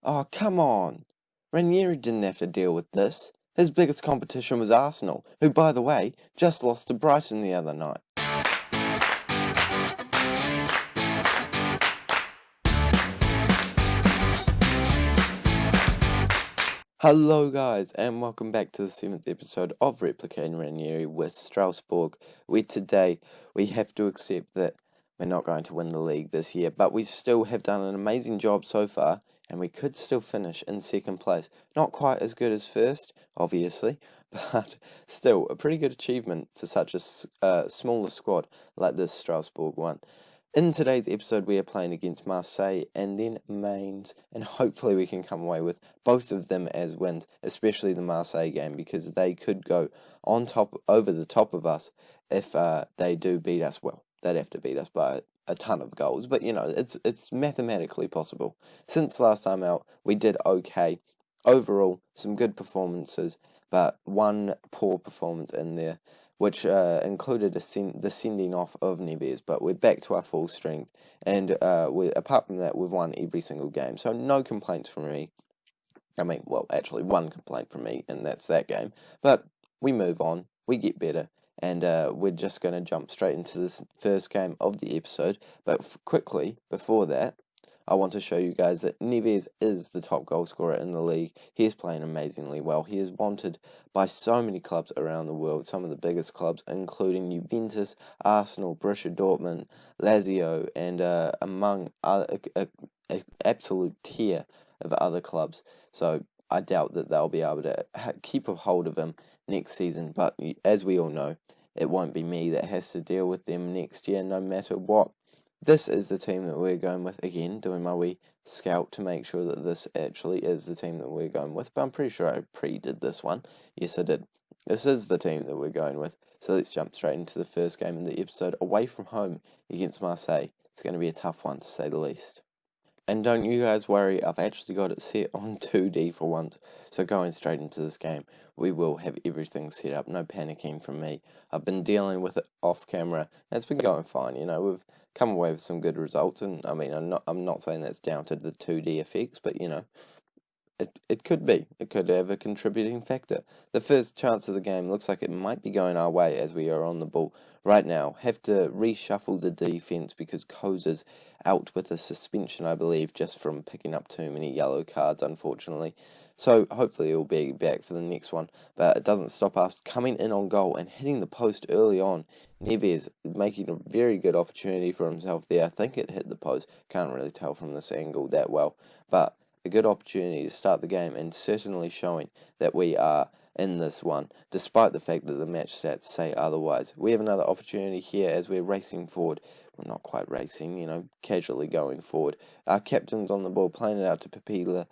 Oh, come on. Ranieri didn't have to deal with this. His biggest competition was Arsenal, who, by the way, just lost to Brighton the other night. Hello guys, and welcome back to the 7th episode of Replicating Ranieri with Strasbourg, where today we have to accept that we're not going to win the league this year, but we still have done an amazing job so far, and we could still finish in second place. Not quite as good as first, obviously, but still a pretty good achievement for such a smaller squad like this Strasbourg one. In today's episode, we are playing against Marseille and then Mainz, and hopefully we can come away with both of them as wins, especially the Marseille game, because they could go over the top of us if they do beat us. Well, they'd have to beat us by a ton of goals, but it's mathematically possible. Since last time out, we did okay. Overall, some good performances, but one poor performance in there, which included the sending off of Neves, but we're back to our full strength, and apart from that, we've won every single game, so no complaints from me. I mean, well, actually, one complaint from me, and that's that game, but we move on, we get better, and we're just going to jump straight into this first game of the episode, but quickly, before that, I want to show you guys that Neves is the top goal scorer in the league. He is playing amazingly well. He is wanted by so many clubs around the world, some of the biggest clubs, including Juventus, Arsenal, Borussia Dortmund, Lazio, and among other, an absolute tier of other clubs. So I doubt that they'll be able to keep a hold of him next season. But as we all know, it won't be me that has to deal with them next year, no matter what. This is the team that we're going with. Again, doing my wee scout to make sure that this actually is the team that we're going with. But I'm pretty sure I pre-did this one. Yes, I did. This is the team that we're going with. So let's jump straight into the first game in the episode, away from home against Marseille. It's going to be a tough one, to say the least. And don't you guys worry, I've actually got it set on 2D for once. So going straight into this game, we will have everything set up. No panicking from me. I've been dealing with it off camera. It's been going fine, we've come away with some good results, and I mean, I'm not saying that's down to the 2D effects, but it could be. It could have a contributing factor. The first chance of the game looks like it might be going our way as we are on the ball right now. Have to reshuffle the defense because Koza's out with a suspension, I believe, just from picking up too many yellow cards, unfortunately. So hopefully he'll be back for the next one, but it doesn't stop us coming in on goal and hitting the post early on. Neves making a very good opportunity for himself there. I think it hit the post. Can't really tell from this angle that well, but a good opportunity to start the game, and certainly showing that we are in this one, despite the fact that the match stats say otherwise. We have another opportunity here as we're racing forward. Well, not quite racing, casually going forward. Our captain's on the ball, playing it out to Papila.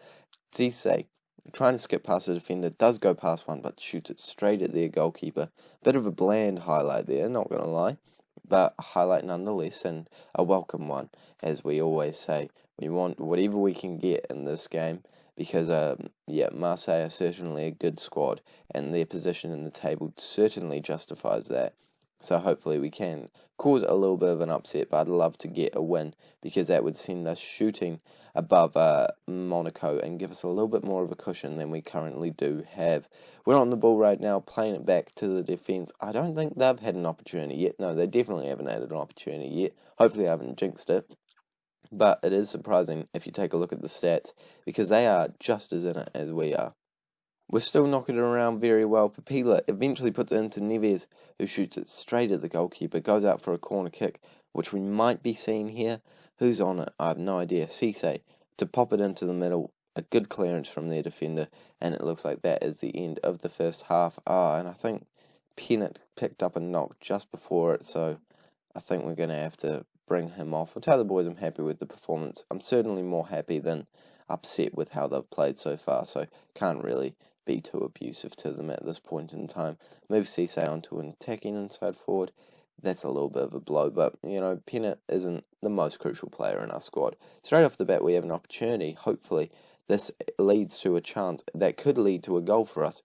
Cisse, trying to skip past the defender, does go past one, but shoots it straight at their goalkeeper. Bit of a bland highlight there, not going to lie, but a highlight nonetheless, and a welcome one, as we always say. We want whatever we can get in this game, because Marseille are certainly a good squad, and their position in the table certainly justifies that. So hopefully we can cause a little bit of an upset, but I'd love to get a win, because that would send us shooting above Monaco and give us a little bit more of a cushion than we currently do have. We're on the ball right now, playing it back to the defence. I don't think they've had an opportunity yet. No, they definitely haven't had an opportunity yet. Hopefully I haven't jinxed it. But it is surprising if you take a look at the stats, because they are just as in it as we are. We're still knocking it around very well. Papila eventually puts it into Neves, who shoots it straight at the goalkeeper, goes out for a corner kick, which we might be seeing here. Who's on it? I have no idea. Cisse to pop it into the middle. A good clearance from their defender, and it looks like that is the end of the first half. And I think Pennant picked up a knock just before it, so I think we're going to have to bring him off. I'll tell the boys I'm happy with the performance. I'm certainly more happy than upset with how they've played so far, so can't really be too abusive to them at this point in time. Move Cisse onto an attacking inside forward. That's a little bit of a blow, but, Pennant isn't the most crucial player in our squad. Straight off the bat, we have an opportunity. Hopefully, this leads to a chance that could lead to a goal for us.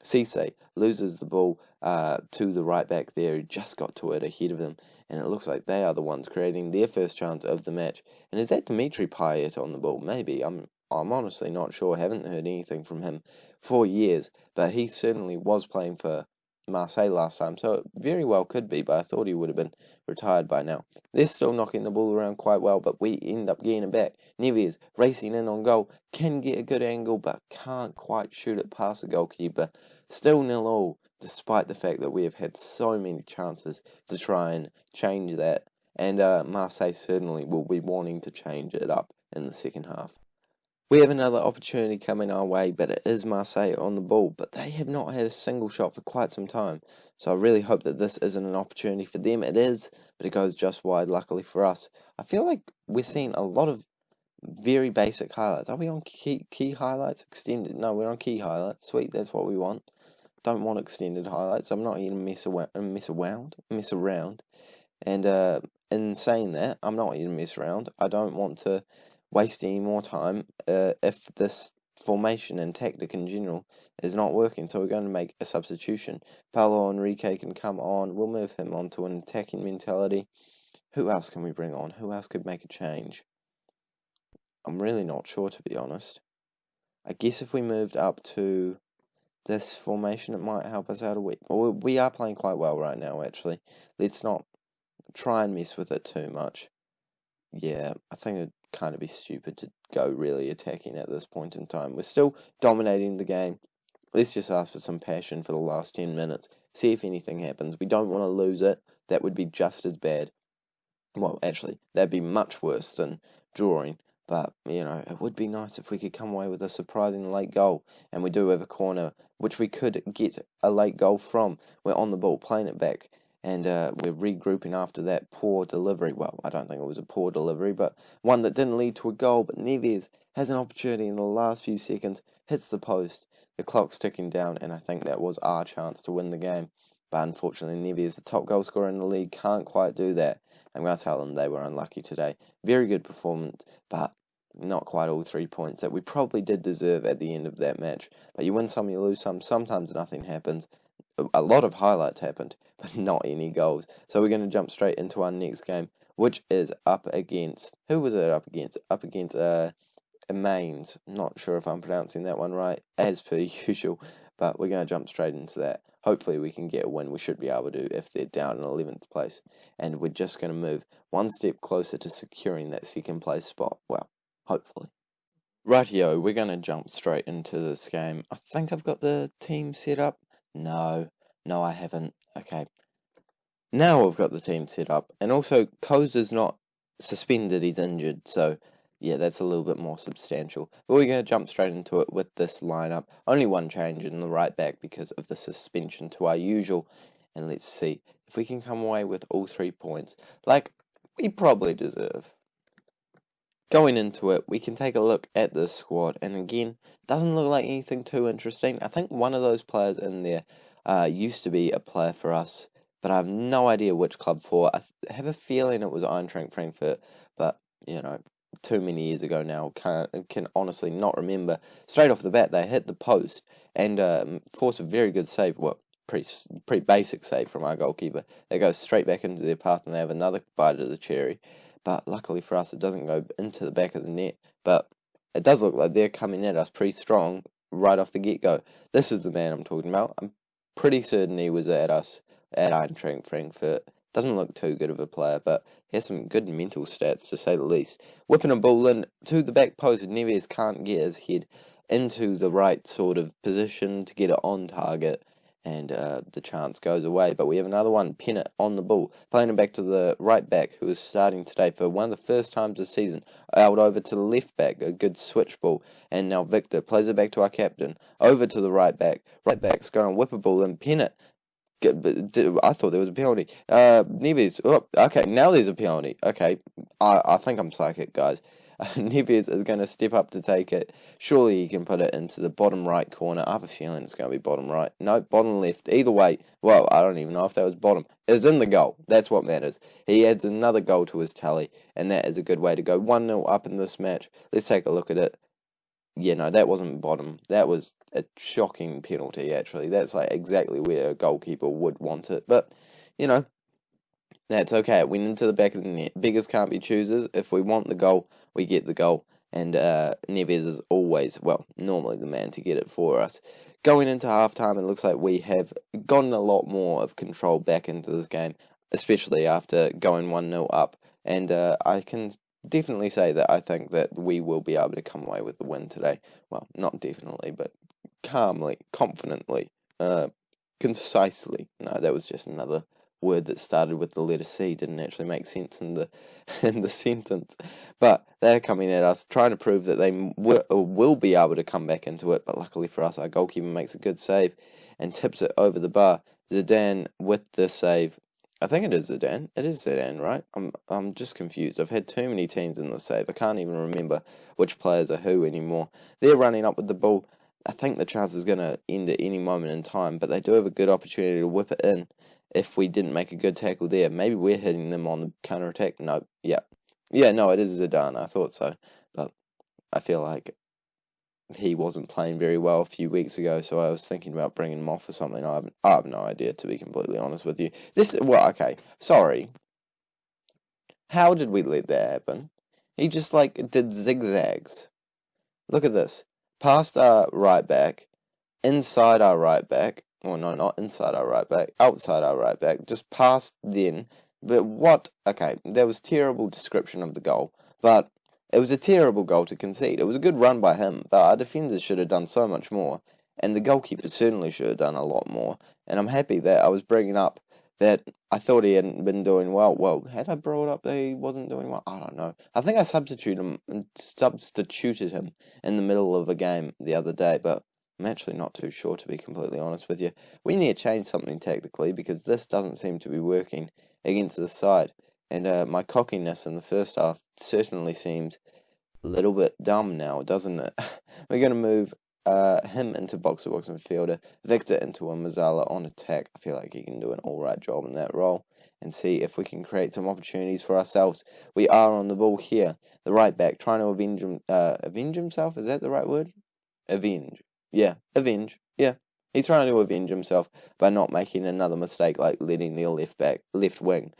Cisse loses the ball to the right back there, who just got to it ahead of them, and it looks like they are the ones creating their first chance of the match. And is that Dimitri Payet on the ball? Maybe. I'm I'm honestly not sure. Haven't heard anything from him for years, but he certainly was playing for Marseille last time, so it very well could be, but I thought he would have been retired by now. They're still knocking the ball around quite well, but we end up getting it back. Neves racing in on goal, can get a good angle, but can't quite shoot it past the goalkeeper. Still 0-0, despite the fact that we have had so many chances to try and change that, and Marseille certainly will be wanting to change it up in the second half. We have another opportunity coming our way, but it is Marseille on the ball, but they have not had a single shot for quite some time, so I really hope that this isn't an opportunity for them. It is, but it goes just wide, luckily for us. I feel like we're seeing a lot of very basic highlights. Are we on key highlights? Extended? No, we're on key highlights. Sweet, that's what we want. Don't want extended highlights. I'm not here to mess around. And in saying that, I'm not here to mess around. I don't want to waste any more time if this formation and tactic in general is not working. So we're going to make a substitution. Paulo Enrique can come on. We'll move him on to an attacking mentality. Who else can we bring on? Who else could make a change? I'm really not sure, to be honest. I guess if we moved up to this formation, it might help us out a bit. Well, we are playing quite well right now, actually. Let's not try and mess with it too much. Yeah, I think it'd kind of be stupid to go really attacking at this point in time. We're still dominating the game. Let's just ask for some passion for the last 10 minutes. See if anything happens. We don't want to lose it. That would be just as bad. Well, actually, that'd be much worse than drawing. But, it would be nice if we could come away with a surprising late goal. And we do have a corner, which we could get a late goal from. We're on the ball, playing it back. And we're regrouping after that poor delivery. Well, I don't think it was a poor delivery, but one that didn't lead to a goal. But Neves has an opportunity in the last few seconds, hits the post. The clock's ticking down, and I think that was our chance to win the game. But unfortunately, Neves, the top goal scorer in the league, can't quite do that. I'm going to tell them they were unlucky today. Very good performance, but not quite all 3 points that we probably did deserve at the end of that match. But you win some, you lose some. Sometimes nothing happens. A lot of highlights happened, but not any goals. So we're going to jump straight into our next game, which is up against... Who was it up against? Up against Mainz. Not sure if I'm pronouncing that one right, as per usual. But we're going to jump straight into that. Hopefully we can get a win. We should be able to if they're down in 11th place. And we're just going to move one step closer to securing that second place spot. Well, hopefully. Rightio, we're going to jump straight into this game. I think I've got the team set up. No, I haven't. Okay. Now I've got the team set up. And also, Kozer's not suspended, he's injured. So, yeah, that's a little bit more substantial. But we're going to jump straight into it with this lineup. Only one change in the right back because of the suspension to our usual. And let's see if we can come away with all 3 points. Like, we probably deserve. Going into it, we can take a look at this squad, and again, doesn't look like anything too interesting. I think one of those players in there used to be a player for us, but I have no idea which club for. I have a feeling it was Eintracht Frankfurt, but, too many years ago now, can honestly not remember. Straight off the bat, they hit the post, and force a very good save, well, pretty basic save from our goalkeeper. They go straight back into their path, and they have another bite of the cherry. But luckily for us, it doesn't go into the back of the net. But it does look like they're coming at us pretty strong right off the get-go. This is the man I'm talking about. I'm pretty certain he was at us at Eintracht Frankfurt. Doesn't look too good of a player, but he has some good mental stats, to say the least. Whipping a ball in to the back post, Neves can't get his head into the right sort of position to get it on target. And the chance goes away. But we have another one, Pennant, on the ball. Playing it back to the right back, who is starting today for one of the first times this season. Out over to the left back, a good switch ball. And now Victor plays it back to our captain. Over to the right back. Right back's going to whip a ball, and Pennant. I thought there was a penalty. Neves. Oh, okay, now there's a penalty. Okay, I think I'm psychic, guys. Neves is going to step up to take it. Surely he can put it into the bottom right corner. I have a feeling it's going to be bottom right. No, bottom left. Either way, well, I don't even know if that was bottom. It's in the goal. That's what matters. He adds another goal to his tally, and that is a good way to go. 1-0 up in this match. Let's take a look at it. Yeah, no, that wasn't bottom. That was a shocking penalty, actually. That's like exactly where a goalkeeper would want it. But, that's okay. It went into the back of the net. Beggars can't be choosers. If we want the goal, we get the goal. and Neves is always, well, normally the man to get it for us. Going into halftime, it looks like we have gotten a lot more of control back into this game, especially after going 1-0 up, and I can definitely say that I think that we will be able to come away with the win today. Well, not definitely, but calmly, confidently, concisely. No, that was just another word that started with the letter C, didn't actually make sense in the in the sentence. But they're coming at us, trying to prove that they will be able to come back into it. But luckily for us, our goalkeeper makes a good save and tips it over the bar. Zidane with the save. I think it is Zidane. It is Zidane, right? I'm just confused. I've had too many teams in the save. I can't even remember which players are who anymore. They're running up with the ball. I think the chance is going to end at any moment in time, but they do have a good opportunity to whip it in if we didn't make a good tackle there. Maybe we're hitting them on the counter-attack. No, yeah, no, it is Zidane. I thought so, but I feel like he wasn't playing very well a few weeks ago, so I was thinking about bringing him off or something. I have no idea, to be completely honest with you. Okay, sorry. How did we let that happen? He just, did zigzags. Look at this. Past our right back, inside our right back. Well, no, not inside our right back, outside our right back, just past then. But what? Okay, that was terrible description of the goal, but it was a terrible goal to concede. It was a good run by him, but our defenders should have done so much more, and the goalkeeper certainly should have done a lot more. And I'm happy that I was bringing up that I thought he hadn't been doing well. Well, had I brought up that he wasn't doing well? I don't know. I think I substituted him in the middle of a game the other day, but I'm actually not too sure, to be completely honest with you. We need to change something tactically, because this doesn't seem to be working against this side. And my cockiness in the first half certainly seems a little bit dumb now, doesn't it? We're going to move him into box-to-box midfielder, Victor into a Mazzala on attack. I feel like he can do an alright job in that role, and see if we can create some opportunities for ourselves. We are on the ball here. The right back trying to avenge himself, is that the right word? Avenge. Yeah, avenge. Yeah. He's trying to avenge himself by not making another mistake, like letting the left wing,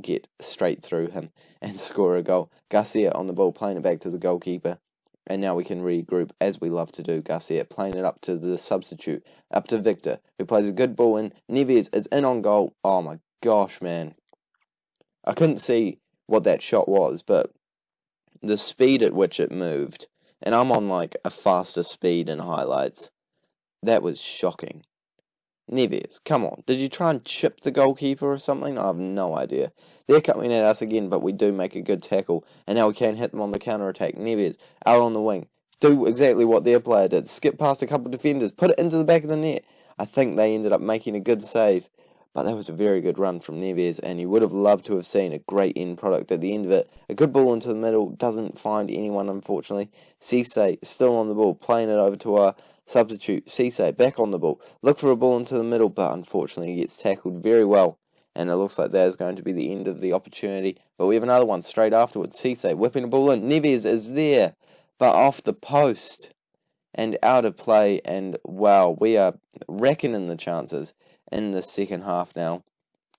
get straight through him and score a goal. Garcia on the ball, playing it back to the goalkeeper. And now we can regroup, as we love to do. Garcia playing it up to the substitute, up to Victor, who plays a good ball in. Neves is in on goal. Oh my gosh, man. I couldn't see what that shot was, but the speed at which it moved, and I'm on a faster speed in highlights, that was shocking. Neves, come on. Did you try and chip the goalkeeper or something? I have no idea. They're coming at us again, but we do make a good tackle, and now we can hit them on the counter-attack. Neves, out on the wing. Do exactly what their player did. Skip past a couple of defenders. Put it into the back of the net. I think they ended up making a good save, but that was a very good run from Neves, and you would have loved to have seen a great end product at the end of it. A good ball into the middle. Doesn't find anyone, unfortunately. Cisse still on the ball, playing it over to our substitute. Cisse back on the ball. Look for a ball into the middle, but unfortunately he gets tackled very well. And it looks like that is going to be the end of the opportunity. But we have another one straight afterwards. Cisse whipping the ball in. Neves is there, but off the post and out of play. And wow, we are reckoning the chances in the second half now.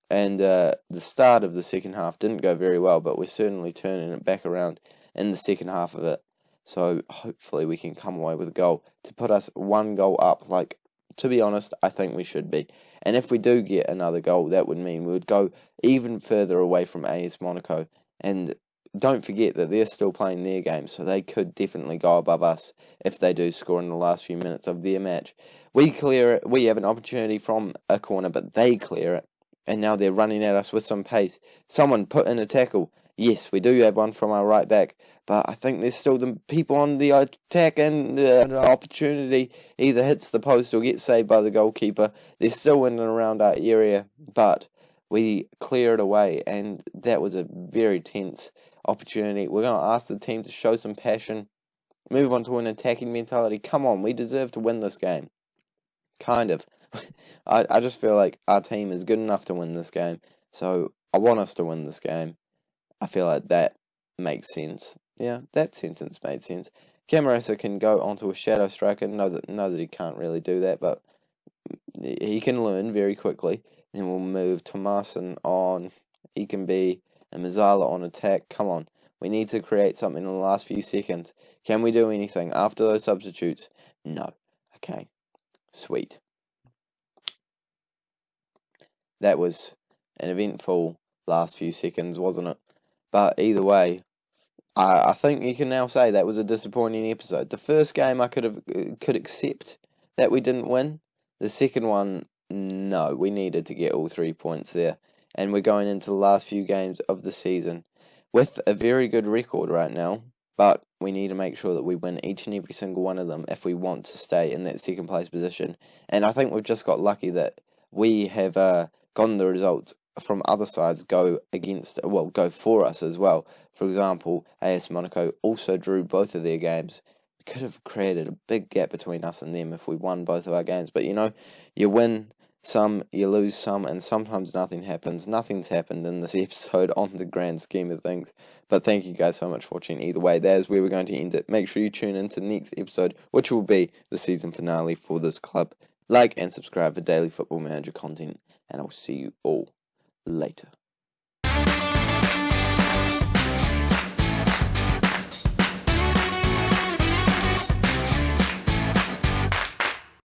And the start of the second half didn't go very well, but we're certainly turning it back around in the second half of it. So hopefully we can come away with a goal to put us one goal up. To be honest, I think we should be. And if we do get another goal, that would mean we would go even further away from AS Monaco. And don't forget that they're still playing their game, so they could definitely go above us if they do score in the last few minutes of their match. We clear it. We have an opportunity from a corner, but they clear it. And now they're running at us with some pace. Someone put in a tackle. Yes, we do have one from our right back, but I think there's still the people on the attack, and the opportunity either hits the post or gets saved by the goalkeeper. They're still in and around our area, but we clear it away, and that was a very tense opportunity. We're going to ask the team to show some passion, move on to an attacking mentality. Come on, we deserve to win this game. Kind of. I just feel like our team is good enough to win this game, so I want us to win this game. I feel like that makes sense. Yeah, that sentence made sense. Camarasa can go onto a shadow striker. Know that he can't really do that, but he can learn very quickly. Then we'll move Tomasin on. He can be a Mazzala on attack. Come on. We need to create something in the last few seconds. Can we do anything after those substitutes? No. Okay. Sweet. That was an eventful last few seconds, wasn't it? But either way, I think you can now say that was a disappointing episode. The first game I could accept that we didn't win. The second one, no, we needed to get all 3 points there. And we're going into the last few games of the season with a very good record right now. But we need to make sure that we win each and every single one of them if we want to stay in that second place position. And I think we've just got lucky that we have gotten the results from other sides go for us as well. For example, AS Monaco also drew both of their games. We could have created a big gap between us and them if we won both of our games. But you win some, you lose some, and sometimes nothing happens. Nothing's happened in this episode on the grand scheme of things. But thank you guys so much for watching. Either way, that is where we're going to end it. Make sure you tune into the next episode, which will be the season finale for this club. Like and subscribe for daily Football Manager content, and I'll see you all later.